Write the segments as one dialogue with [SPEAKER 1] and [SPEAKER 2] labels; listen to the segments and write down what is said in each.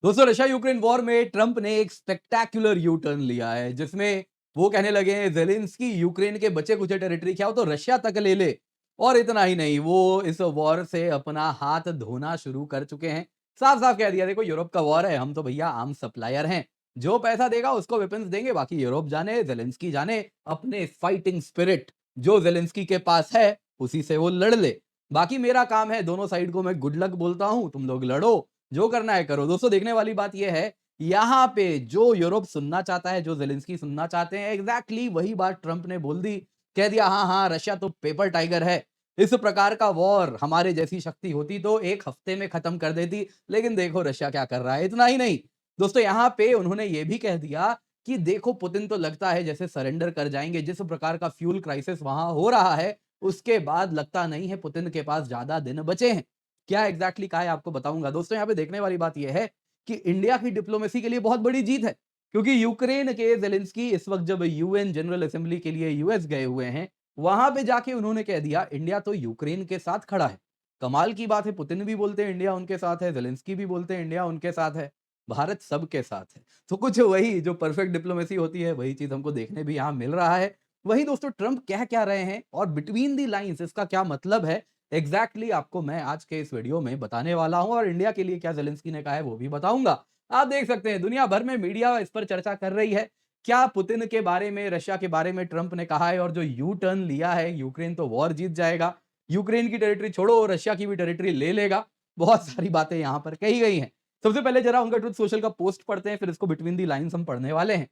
[SPEAKER 1] दोस्तों Russia Ukraine war में Trump ने एक स्पेक्टैक्युलर यू टर्न लिया है जिसमें वो कहने लगे हैं जेलेंस्की यूक्रेन के बचे कुचे टेरिटरी क्या हो तो रशिया तक ले ले। और इतना ही नहीं, वो इस वॉर से अपना हाथ धोना शुरू कर चुके हैं। साफ साफ कह दिया, देखो यूरोप का वॉर है, हम तो भैया आर्म सप्लायर हैं। जो पैसा देगा उसको वेपन्स देंगे, बाकी यूरोप जाने जेलेंस्की जाने अपने फाइटिंग स्पिरिट जो जेलेंस्की के पास है उसी से वो लड़ ले। बाकी मेरा काम है, दोनों साइड को मैं गुड लक बोलता हूं, तुम लोग लड़ो, जो करना है करो। दोस्तों देखने वाली बात यह है, यहां पे जो यूरोप सुनना चाहता है, जो जेलेंस्की सुनना चाहते हैं, एग्जैक्टली वही बात ट्रंप ने बोल दी। कह दिया हाँ हाँ, रशिया तो पेपर टाइगर है। इस प्रकार का वॉर हमारे जैसी शक्ति होती तो एक हफ्ते में खत्म कर देती, लेकिन देखो रशिया क्या कर रहा है। इतना ही नहीं दोस्तों, यहां पे उन्होंने ये भी कह दिया कि देखो पुतिन तो लगता है जैसे सरेंडर कर जाएंगे। जिस प्रकार का फ्यूल क्राइसिस वहां हो रहा है, उसके बाद लगता नहीं है पुतिन के पास ज्यादा दिन बचे हैं। क्या एग्जैक्टली कहा है आपको बताऊंगा। दोस्तों यहाँ पे देखने वाली बात यह है कि इंडिया की डिप्लोमेसी के लिए बहुत बड़ी जीत है, क्योंकि यूक्रेन के जेलेंस्की इस वक्त जब यूएन जनरल असेंबली के लिए यूएस गए हुए हैं, वहां पे जाके उन्होंने कह दिया इंडिया तो यूक्रेन के साथ खड़ा है। कमाल की बात है, पुतिन भी बोलते हैं इंडिया उनके साथ है, जेलेंस्की भी बोलते हैं इंडिया उनके साथ है, भारत सबके साथ है। तो कुछ वही जो परफेक्ट डिप्लोमेसी होती है, वही चीज हमको देखने भी यहाँ मिल रहा है। वही दोस्तों ट्रंप कह क्या रहे हैं और बिटवीन दी लाइंस इसका क्या मतलब है, एग्जैक्टली आपको मैं आज के इस वीडियो में बताने वाला हूं। और इंडिया के लिए क्या जेलेंस्की ने कहा है वो भी बताऊंगा। आप देख सकते हैं दुनिया भर में मीडिया इस पर चर्चा कर रही है। क्या पुतिन के बारे में, रशिया के बारे में ट्रंप ने कहा है, और जो यू टर्न लिया है, यूक्रेन तो वॉर जीत जाएगा, यूक्रेन की टेरिटरी छोड़ो रशिया की भी टेरिटरी ले लेगा। बहुत सारी बातें यहां पर कही गई हैं। सबसे पहले जरा उनका ट्रुथ सोशल का पोस्ट पढ़ते हैं, फिर इसको बिटवीन दी लाइंस हम पढ़ने वाले हैं।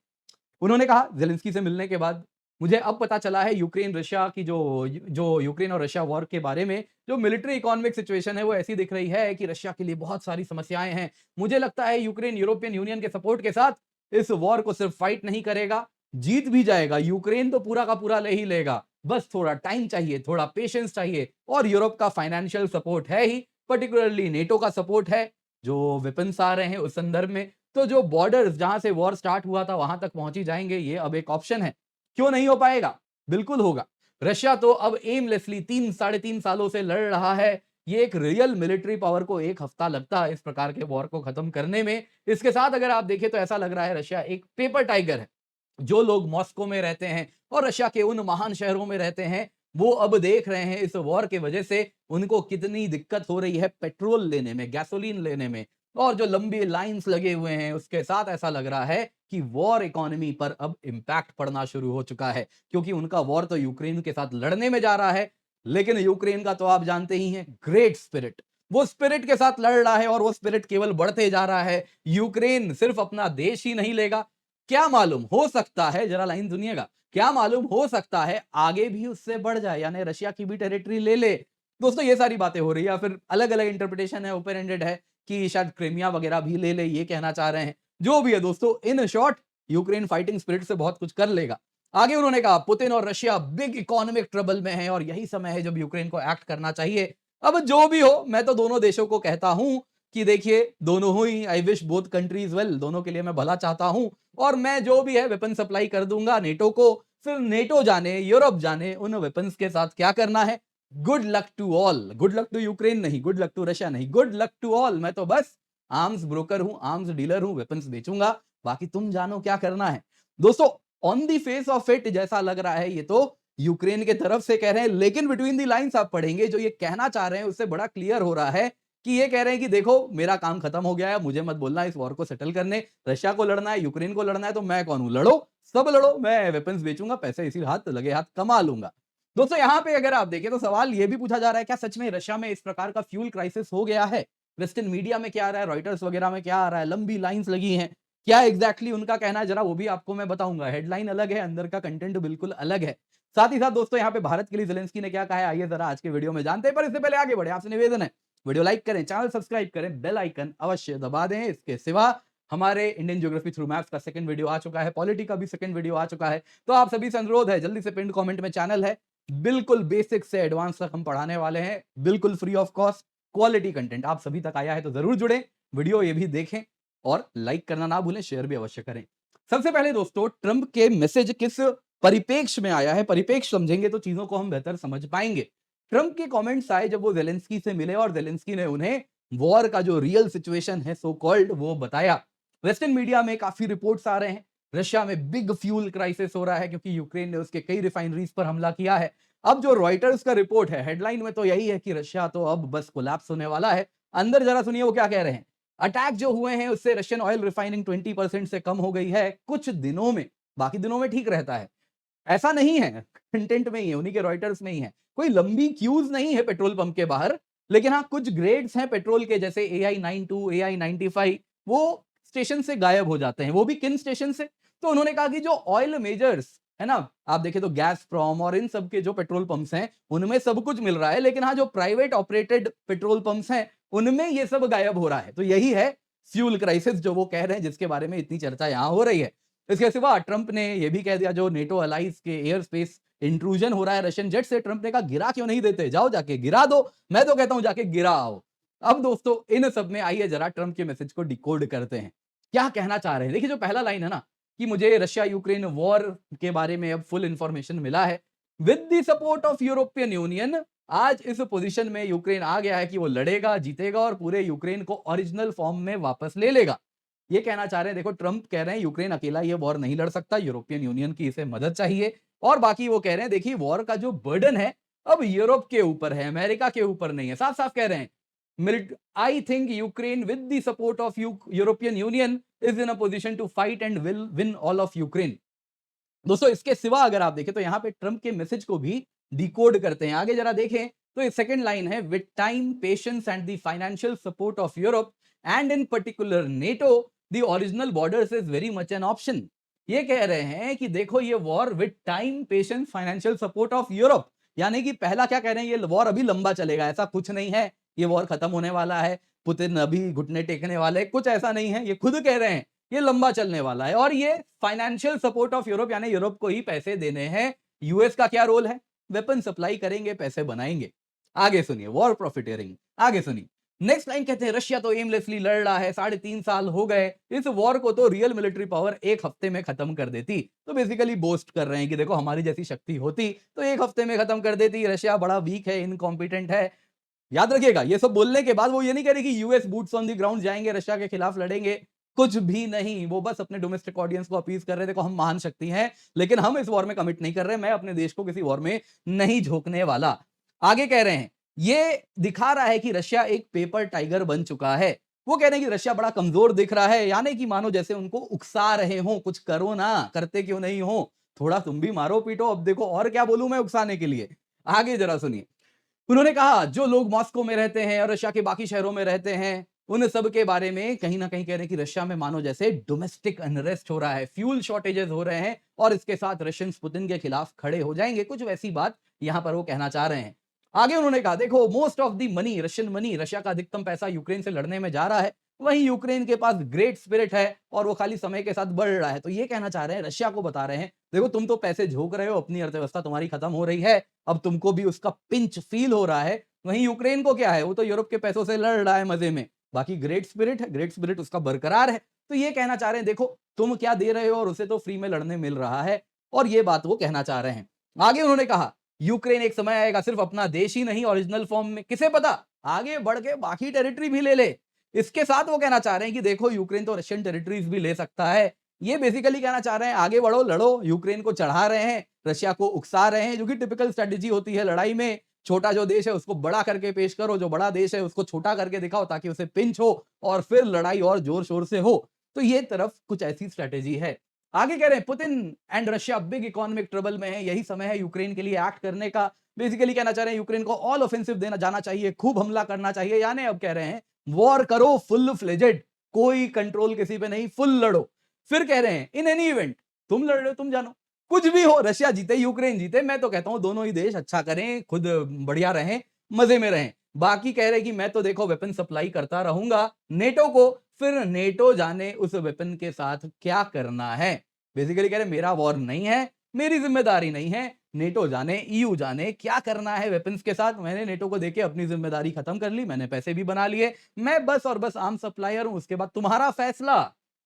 [SPEAKER 1] उन्होंने कहा जेलेंस्की से मिलने के बाद, मुझे अब पता चला है यूक्रेन रशिया की जो जो यूक्रेन और रशिया वॉर के बारे में जो मिलिट्री इकोनॉमिक सिचुएशन है वो ऐसी दिख रही है कि रशिया के लिए बहुत सारी समस्याएं हैं। मुझे लगता है यूक्रेन यूरोपियन यूनियन के सपोर्ट के साथ इस वॉर को सिर्फ फाइट नहीं करेगा, जीत भी जाएगा। यूक्रेन तो पूरा का पूरा ले ही लेगा, बस थोड़ा टाइम चाहिए, थोड़ा पेशेंस चाहिए। और यूरोप का फाइनेंशियल सपोर्ट है ही, पर्टिकुलरली नेटो का सपोर्ट है, जो वेपन्स आ रहे हैं उस संदर्भ में। तो जो बॉर्डर्स जहां से वॉर स्टार्ट हुआ था वहां तक पहुंची जाएंगे, ये अब एक ऑप्शन है। क्यों नहीं हो पाएगा, बिल्कुल होगा। रशिया तो अब एमलेसली 3 साढ़े 3 सालों से लड़ रहा है। ये एक रियल मिलिट्री पावर को एक हफ्ता लगता है इस प्रकार के वॉर को खत्म करने में। इसके साथ अगर आप देखें तो ऐसा लग रहा है रशिया एक पेपर टाइगर है। जो लोग मॉस्को में रहते हैं और रशिया के उन महान शहरों में रहते हैं, वो अब देख रहे हैं इस वॉर की वजह से उनको कितनी दिक्कत हो रही है पेट्रोल लेने में, गैसोलीन लेने में। और जो लंबी लाइंस लगे हुए हैं उसके साथ ऐसा लग रहा है कि वॉर इकोनॉमी पर अब इंपैक्ट पड़ना शुरू हो चुका है, क्योंकि उनका वॉर तो यूक्रेन के साथ लड़ने में जा रहा है, लेकिन यूक्रेन का तो आप जानते ही हैं ग्रेट स्पिरिट, वो स्पिरिट के साथ लड़ रहा है और वो स्पिरिट केवल बढ़ते जा रहा है। यूक्रेन सिर्फ अपना देश ही नहीं लेगा, क्या मालूम हो सकता है, जरा लाइन सुनिएगा, क्या मालूम हो सकता है आगे भी उससे बढ़ जाए, यानी रशिया की भी टेरिटरी ले ले। दोस्तों ये सारी बातें हो रही है, या फिर अलग अलग इंटरप्रिटेशन है, ओपन एंडेड है कि शायद क्रीमिया वगैरह भी ले ले, ये कहना चाह रहे हैं। जो भी है दोस्तों, in short Ukraine fighting spirit से बहुत कुछ कर लेगा। आगे उन्होंने कहा पुतिन और रशिया बिग इकोनॉमिक ट्रबल में है और यही समय है जब यूक्रेन को एक्ट करना चाहिए। अब जो भी हो, मैं तो दोनों देशों को कहता हूं कि देखिए दोनों ही, I wish both countries well, दोनों के लिए मैं भला चाहता हूं। और मैं जो भी है वेपन सप्लाई कर दूंगा नेटो को। फिर नेटो जाने, यूरोप जाने उन वेपन्स के साथ क्या करना है। Good luck to all, good luck to Ukraine नहीं, गुड लक टू रशिया नहीं, गुड लक टू ऑल। मैं तो बस आर्म्स ब्रोकर हूं, आर्म्स डीलर हूं, वेपन्स बेचूंगा, बाकी तुम जानो क्या करना है। दोस्तों on the face of it जैसा लग रहा है ये तो यूक्रेन के तरफ से कह रहे हैं, लेकिन बिटवीन दी लाइंस आप पढ़ेंगे जो ये कहना चाह रहे हैं उससे बड़ा क्लियर हो रहा है कि ये कह रहे हैं कि देखो मेरा काम खत्म हो गया है, मुझे मत बोलना इस वॉर को सेटल करने। रशिया को लड़ना है, यूक्रेन को लड़ना है, तो मैं कौन हूं, लड़ो, सब लड़ो, मैं वेपन्स बेचूंगा, पैसे इसी हाथ लगे हाथ कमा लूंगा। दोस्तों यहाँ पे अगर आप देखें तो सवाल ये भी पूछा जा रहा है, क्या सच में रशिया में इस प्रकार का फ्यूल क्राइसिस हो गया है। वेस्टर्न मीडिया में क्या आ रहा है, रॉयटर्स वगैरह में क्या आ रहा है, लंबी लाइंस लगी हैं, क्या एग्जैक्टली उनका कहना है, जरा वो भी आपको मैं बताऊंगा। हेडलाइन अलग है, अंदर का कंटेंट बिल्कुल अलग है। साथ ही साथ दोस्तों यहाँ पे भारत के लिए जेलेंस्की ने क्या कहा है, आइए जरा आज के वीडियो में जानते हैं। पर इससे पहले आगे बढ़े, आपसे निवेदन है वीडियो लाइक करें, चैनल सब्सक्राइब करें, बेल आइकन अवश्य दबा दें। इसके सिवा हमारे इंडियन ज्योग्राफी थ्रू मैप्स का सेकंड वीडियो आ चुका है, पॉलिटी का भी सेकंड वीडियो आ चुका है। तो आप सभी से अनुरोध है, जल्दी से पिन कमेंट में चैनल है, बिल्कुल बेसिक से एडवांस तक हम पढ़ाने वाले हैं, बिल्कुल free of cost, quality content आप सभी तक आया है तो जरूर जुड़ें, वीडियो ये भी देखें और लाइक करना ना भूलें, शेयर भी अवश्य करें। सबसे पहले दोस्तों ट्रंप के मैसेज किस परिपेक्ष में आया है, परिपेक्ष समझेंगे तो चीजों को हम बेहतर समझ पाएंगे। ट्रंप के कमेंट्स आए जब वो जेलेंस्की से मिले और जेलेंस्की ने उन्हें वॉर का जो रियल सिचुएशन है सो कॉल्ड वो बताया। वेस्टर्न मीडिया में काफी रिपोर्ट्स आ रहे हैं, रशिया में बिग फ्यूल क्राइसिस हो रहा है क्योंकि यूक्रेन ने उसके कई रिफाइनरीज पर हमला किया है। अब जो रॉयटर्स का रिपोर्ट है, हेडलाइन में तो यही है कि रशिया तो अब बस कोलैप्स होने वाला है। अंदर जरा सुनिए वो क्या कह रहे हैं। अटैक जो हुए हैं उससे रशियन ऑयल रिफाइनिंग 20% से कम हो गई है कुछ दिनों में, बाकी दिनों में ठीक रहता है। ऐसा नहीं है, कंटेंट में ही है, उन्हीं के रॉयटर्स में ही है। कोई लंबी क्यूज नहीं है पेट्रोल पंप के बाहर, लेकिन हाँ कुछ ग्रेड्स हैं पेट्रोल के जैसे AI92, AI95, वो स्टेशन से गायब हो जाते हैं। वो भी किन स्टेशन से? तो उन्होंने कहा कि जो ऑयल मेजर्स है ना, आप देखें तो गैसप्रॉम और इन सब के जो पेट्रोल पंप्स हैं, उनमें सब कुछ मिल रहा है, लेकिन हाँ जो प्राइवेट ऑपरेटेड पेट्रोल पंप्स हैं, उनमें ये सब गायब हो रहा है। तो यही है फ्यूल क्राइसिस जो वो कह रहे हैं, जिसके बारे में इतनी चर्चा यहां हो रही है। इसके सिवा ट्रंप ने यह भी कह दिया, जो नेटो अलाइज के एयर स्पेस इंट्रूजन हो रहा है रशियन जेट से, ट्रंप ने कहा गिरा क्यों नहीं देते, जाओ जाके गिरा दो। मैं तो कहता हूं जाके गिरा आओ। अब दोस्तों इन सब में आइए जरा ट्रंप के मैसेज को डिकोड करते हैं। क्या कहना चाह रहे हैं? देखिए जो पहला लाइन है ना, कि मुझे रशिया यूक्रेन वॉर के बारे में अब फुल इंफॉर्मेशन मिला है, with the support of European union. आज इस पोजीशन में यूक्रेन आ गया है कि वो लड़ेगा, जीतेगा और पूरे यूक्रेन को ओरिजिनल फॉर्म में वापस ले लेगा। ये कहना चाह रहे हैं, देखो ट्रंप कह रहे हैं यूक्रेन अकेला ये वॉर नहीं लड़ सकता, यूरोपियन यूनियन की इसे मदद चाहिए। और बाकी वो कह रहे हैं देखिए वॉर का जो बर्डन है अब यूरोप के ऊपर है, अमेरिका के ऊपर नहीं है। साफ साफ कह रहे हैं, I think Ukraine with the support of European Union is in a position to fight and will win all of Ukraine. दोस्तों इसके सिवा अगर आप देखें तो यहां पे ट्रंप के मैसेज को भी डिकोड करते हैं। आगे जरा देखें तो सेकंड लाइन है, with time patience and the financial support of Europe and in particular NATO the original borders is very much an option. ये कह रहे हैं कि देखो ये war with time patience financial support of Europe, यानी कि पहला क्या कह रहे हैं, ये वॉर अभी लंबा चलेगा, ऐसा कुछ नहीं है ये वॉर खत्म होने वाला है, पुतिन अभी घुटने टेकने वाले, कुछ ऐसा नहीं है। ये खुद कह रहे हैं ये लंबा चलने वाला है और ये फाइनेंशियल सपोर्ट ऑफ यूरोप, यानी यूरोप को ही पैसे देने हैं। यूएस का क्या रोल है? वेपन सप्लाई करेंगे, पैसे बनाएंगे। आगे सुनिए, वॉर प्रॉफिटेरिंग। आगे सुनिए, नेक्स्ट लाइन कहते हैं, रशिया तो एमलेसली लड़ रहा है, 3.5 साल हो गए, इस वॉर को तो रियल मिलिट्री पावर एक हफ्ते में खत्म कर देती। तो बेसिकली बोस्ट कर रहे हैं कि देखो हमारी जैसी शक्ति होती तो एक हफ्ते में खत्म कर देती, रशिया बड़ा वीक है, इनकॉम्पिटेंट है। याद रखिएगा, ये सब बोलने के बाद वो ये नहीं कह रही कि US boots on the ground जाएंगे रशिया के खिलाफ लड़ेंगे, कुछ भी नहीं। वो बस अपने डोमेस्टिक ऑडियंस को अपील कर रहे थे, देखो हम महान शक्ति हैं, लेकिन हम इस वॉर में कमिट नहीं कर रहे, मैं अपने देश को किसी वॉर में नहीं झोंकने वाला। आगे कह रहे हैं, ये दिखा रहा है कि रशिया एक पेपर टाइगर बन चुका है। वो कह रहे हैं कि रशिया बड़ा कमजोर दिख रहा है, यानी कि मानो जैसे उनको उकसा रहे हो, कुछ करो ना, करते क्यों नहीं हो, थोड़ा तुम भी मारो पीटो। अब देखो और क्या बोलूं मैं उकसाने के लिए। आगे जरा सुनिए, उन्होंने कहा जो लोग मॉस्को में रहते हैं और रशिया के बाकी शहरों में रहते हैं, उन सब के बारे में कहीं ना कहीं कह रहे हैं कि रशिया में मानो जैसे डोमेस्टिक अनरेस्ट हो रहा है, फ्यूल शॉर्टेजेस हो रहे हैं और इसके साथ रशियंस पुतिन के खिलाफ खड़े हो जाएंगे। कुछ वैसी बात यहां पर वो कहना चाह रहे हैं। आगे उन्होंने कहा देखो most of the money, Russian money, Russia का अधिकतम पैसा यूक्रेन से लड़ने में जा रहा है, वहीं यूक्रेन के पास ग्रेट स्पिरिट है और वो खाली समय के साथ बढ़ रहा है। तो ये कहना चाह रहे हैं, रशिया को बता रहे हैं, देखो तुम तो पैसे झोंक रहे हो, अपनी अर्थव्यवस्था तुम्हारी खत्म हो रही है, अब तुमको भी उसका पिंच फील हो रहा है। वहीं यूक्रेन को क्या है, वो तो यूरोप के पैसों से लड़ रहा है मजे में, बाकी ग्रेट स्पिरिट है, ग्रेट स्पिरिट उसका बरकरार है। तो ये कहना चाह रहे हैं देखो तुम क्या दे रहे हो और उसे तो फ्री में लड़ने मिल रहा है, और ये बात वो कहना चाह रहे हैं। आगे उन्होंने कहा यूक्रेन एक समय आएगा सिर्फ अपना देश ही नहीं ओरिजिनल फॉर्म में, किसे पता आगे बढ़ के बाकी टेरिटरी भी ले ले। इसके साथ वो कहना चाह रहे हैं कि देखो यूक्रेन तो रशियन टेरिटरीज भी ले सकता है। ये बेसिकली कहना चाह रहे हैं आगे बढ़ो, लड़ो, यूक्रेन को चढ़ा रहे हैं, रशिया को उकसा रहे हैं, जो कि टिपिकल स्ट्रेटेजी होती है लड़ाई में। छोटा जो देश है उसको बड़ा करके पेश करो, जो बड़ा देश है उसको छोटा करके दिखाओ ताकि उसे पिंच हो और फिर लड़ाई और जोर शोर से हो। तो ये तरफ कुछ ऐसी स्ट्रेटेजी है। आगे कह रहे हैं Putin and Russia big economic trouble में है, यही समय है यूक्रेन के लिए एक्ट करने का। बेसिकली कहना चाह रहे हैं यूक्रेन को ऑल ऑफेंसिव देना जाना चाहिए, खूब हमला करना चाहिए, यानी अब कह रहे हैं वॉर करो फुल फ्लेजेड, कोई कंट्रोल किसी पे नहीं, फुल लड़ो। फिर कह रहे हैं इन एनी इवेंट, तुम लड़ रहे हो तुम जानो, कुछ भी हो, रशिया जीते यूक्रेन जीते, मैं तो कहता हूं दोनों ही देश अच्छा करें, खुद बढ़िया रहें, मजे में रहें। बाकी कह रहे कि मैं तो देखो वेपन सप्लाई करता रहूंगा नेटो को, फिर नेटो जाने उस वेपन के साथ क्या करना है। बेसिकली कह रहे मेरा वॉर नहीं है, मेरी जिम्मेदारी नहीं है, नेटो जाने, ईयू जाने क्या करना है वेपन्स के साथ। मैंने नेटो को देके अपनी जिम्मेदारी खत्म कर ली, मैंने पैसे भी बना लिए, मैं बस और बस आर्म सप्लायर हूं, उसके बाद तुम्हारा फैसला।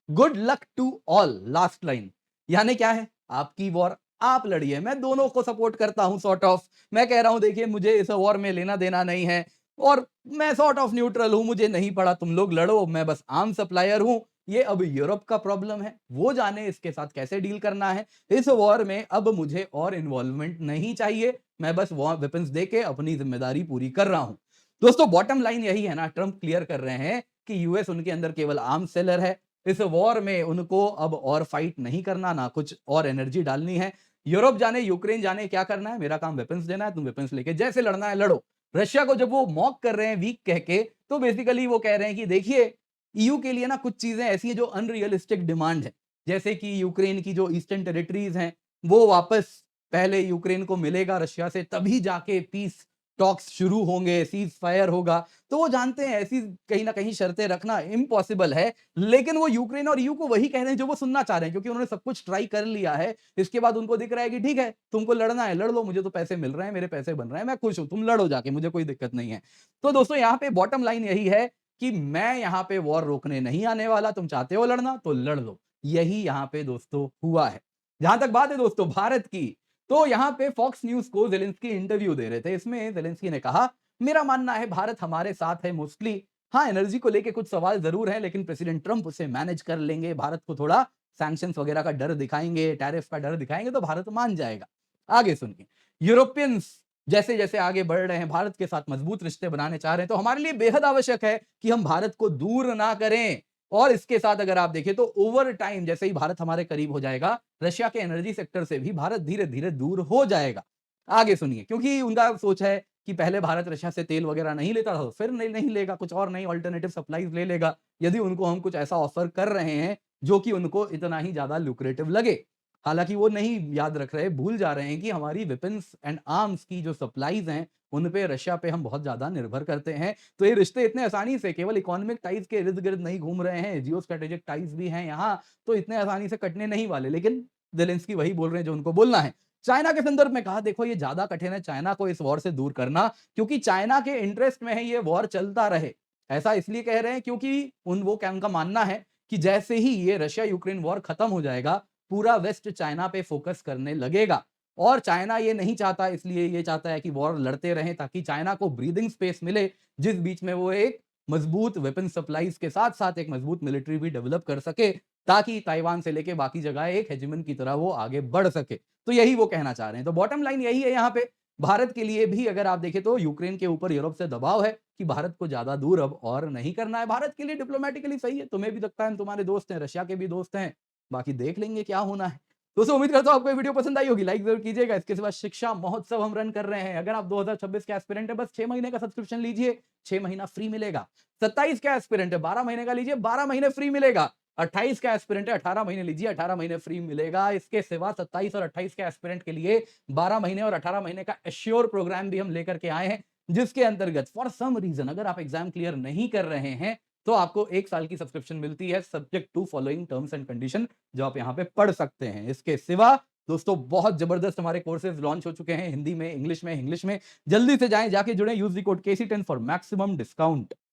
[SPEAKER 1] Good luck to all, last line. यानी क्या है, आपकी वॉर आप लड़िए, मैं दोनों को सपोर्ट करता हूं सॉर्ट ऑफ। मैं कह रहा हूं देखिए मुझे इस वॉर में लेना देना नहीं है, और मैं सॉर्ट ऑफ न्यूट्रल हूं, मुझे नहीं पड़ा, तुम लोग लड़ो, मैं बस आर्म सप्लायर हूं। ये अब यूरोप का प्रॉब्लम है, वो जाने इसके साथ कैसे डील करना है। इस वॉर में अब मुझे और इन्वॉल्वमेंट नहीं चाहिए, मैं बस वॉर वेपन्स देके अपनी जिम्मेदारी पूरी कर रहा हूं। दोस्तों बॉटम लाइन यही है ना, ट्रंप क्लियर कर रहे हैं कि यूएस उनके अंदर केवल आर्म्स सेलर है। इस वॉर में उनको अब और फाइट नहीं करना, ना कुछ और एनर्जी डालनी है। यूरोप जाने, यूक्रेन जाने, क्या करना है, मेरा काम वेपन्स देना है, तुम वेपन्स लेके जैसे लड़ना है लड़ो। रशिया को जब वो मॉक कर रहे हैं वीक कह के, तो बेसिकली वो कह रहे हैं कि देखिए, ईयू के लिए ना कुछ चीजें ऐसी हैं जो अनरियलिस्टिक डिमांड है। जैसे कि यूक्रेन की जो ईस्टर्न टेरिटरीज हैं, वो वापस पहले यूक्रेन को मिलेगा रशिया से, तभी जाके पीस टॉक्स शुरू होंगे, सीज फायर होगा। तो वो जानते हैं ऐसी कहीं ना कहीं शर्तें रखना इम्पॉसिबल है, लेकिन वो यूक्रेन और ईयू को वही कह रहे हैं जो वो सुनना चाह रहे हैं, क्योंकि उन्होंने सब कुछ ट्राई कर लिया है। इसके बाद उनको दिख रहा है कि ठीक है, तुमको लड़ना है लड़ लो, मुझे तो पैसे मिल रहे हैं, मेरे पैसे बन रहे हैं, मैं खुश हूं, तुम लड़ो जाके, मुझे कोई दिक्कत नहीं है। तो दोस्तों यहाँ पे बॉटम लाइन यही है कि मैं यहाँ पे वॉर रोकने नहीं आने वाला, तुम चाहते हो लड़ना तो लड़ लो। यही यहाँ पे दोस्तों हुआ है। जहां तक बात है दोस्तों भारत की, तो यहाँ पे फॉक्स न्यूज को जेलेंस्की इंटरव्यू दे रहे थे। इसमें जेलेंस्की ने कहा, मेरा मानना है भारत हमारे साथ है मोस्टली। हाँ, एनर्जी को लेके कुछ सवाल जरूर है, लेकिन प्रेसिडेंट ट्रंप उसे मैनेज कर लेंगे। भारत को थोड़ा सैंक्शंस वगैरह का डर दिखाएंगे, टैरिफ का डर दिखाएंगे, तो भारत मान जाएगा। आगे सुनिए, यूरोपियंस जैसे जैसे आगे बढ़ रहे हैं, भारत के साथ मजबूत रिश्ते बनाने चाह रहे हैं, तो हमारे लिए बेहद आवश्यक है कि हम भारत को दूर ना करें। और इसके साथ अगर आप देखें तो ओवर टाइम जैसे ही भारत हमारे करीब हो जाएगा, रशिया के एनर्जी सेक्टर से भी भारत धीरे धीरे दूर हो जाएगा। आगे सुनिए, क्योंकि उनका सोच है कि पहले भारत रशिया से तेल वगैरह नहीं लेता था, फिर नहीं नहीं लेगा, कुछ और नई अल्टरनेटिव सप्लाईज ले लेगा, यदि उनको हम कुछ ऐसा ऑफर कर रहे हैं जो कि उनको इतना ही ज्यादा लुक्रेटिव लगे। हालांकि वो नहीं याद रख रहे, भूल जा रहे हैं कि हमारी वेपन्स एंड आर्म्स की जो सप्लाईज हैं, उन पे रशिया पे हम बहुत ज्यादा निर्भर करते हैं। तो ये रिश्ते इतने आसानी से केवल इकोनॉमिक टाइज के इर्द गिर्द नहीं घूम रहे हैं, जियो स्ट्रेटेजिक टाइज भी हैं यहाँ, तो इतने आसानी से कटने नहीं वाले। लेकिन जेलेंस्की वही बोल रहे हैं जो उनको बोलना है। चाइना के संदर्भ में कहा, देखो ये ज्यादा कठिन है चाइना को इस वॉर से दूर करना, क्योंकि चाइना के इंटरेस्ट में है ये वॉर चलता रहे। ऐसा इसलिए कह रहे हैं क्योंकि उनका मानना है कि जैसे ही ये रशिया यूक्रेन वॉर खत्म हो जाएगा, पूरा वेस्ट चाइना पे फोकस करने लगेगा। और चाइना ये नहीं चाहता, इसलिए ये चाहता है कि वॉर लड़ते रहें, ताकि चाइना को ब्रीदिंग स्पेस मिले, जिस बीच में वो एक मजबूत वेपन सप्लाईज के साथ साथ एक मजबूत मिलिट्री भी डेवलप कर सके, ताकि ताइवान से लेके बाकी जगह एक हेजिमन की तरह वो आगे बढ़ सके। तो यही वो कहना चाह रहे हैं। तो बॉटम लाइन यही है, यहाँ पे भारत के लिए भी अगर आप देखें तो यूक्रेन के ऊपर यूरोप से दबाव है कि भारत को ज्यादा दूर अब और नहीं करना है। भारत के लिए डिप्लोमेटिकली सही है, तुम्हें भी लगता है, तुम्हारे दोस्त हैं, रशिया के भी दोस्त हैं, बाकी देख लेंगे क्या होना है। दोस्तों उम्मीद करता हूं आपको ये वीडियो पसंद आई होगी, लाइक जरूर कीजिएगा। इसके सिवा शिक्षा महोत्सव हम रन कर रहे हैं, अगर आप 2026 के एस्पिरेंट है, बस 6 महीने का सब्सक्रिप्शन लीजिए, 6 महीना फ्री मिलेगा। 27 का एस्पिरेंट है, 12 महीने का लीजिए, 12 महीने फ्री मिलेगा। 28 का एस्पिरेंट है, 18 महीने लीजिए, 18 महीने फ्री मिलेगा। इसके सिवा 27 और 28 के एस्पिरेंट के लिए 12 महीने और 18 महीने का एश्योर प्रोग्राम भी हम लेकर के आए हैं, जिसके अंतर्गत फॉर सम रीजन अगर आप एग्जाम क्लियर नहीं कर रहे हैं, तो आपको 1 साल की सब्सक्रिप्शन मिलती है, subject to following terms and condition, जो आप यहाँ पे पढ़ सकते हैं। इसके सिवा दोस्तों बहुत जबरदस्त हमारे कोर्सेज लॉन्च हो चुके हैं, हिंदी में, इंग्लिश में, इंग्लिश में। जल्दी से जाएं, जाके जुड़े, use the code KC10 for maximum discount.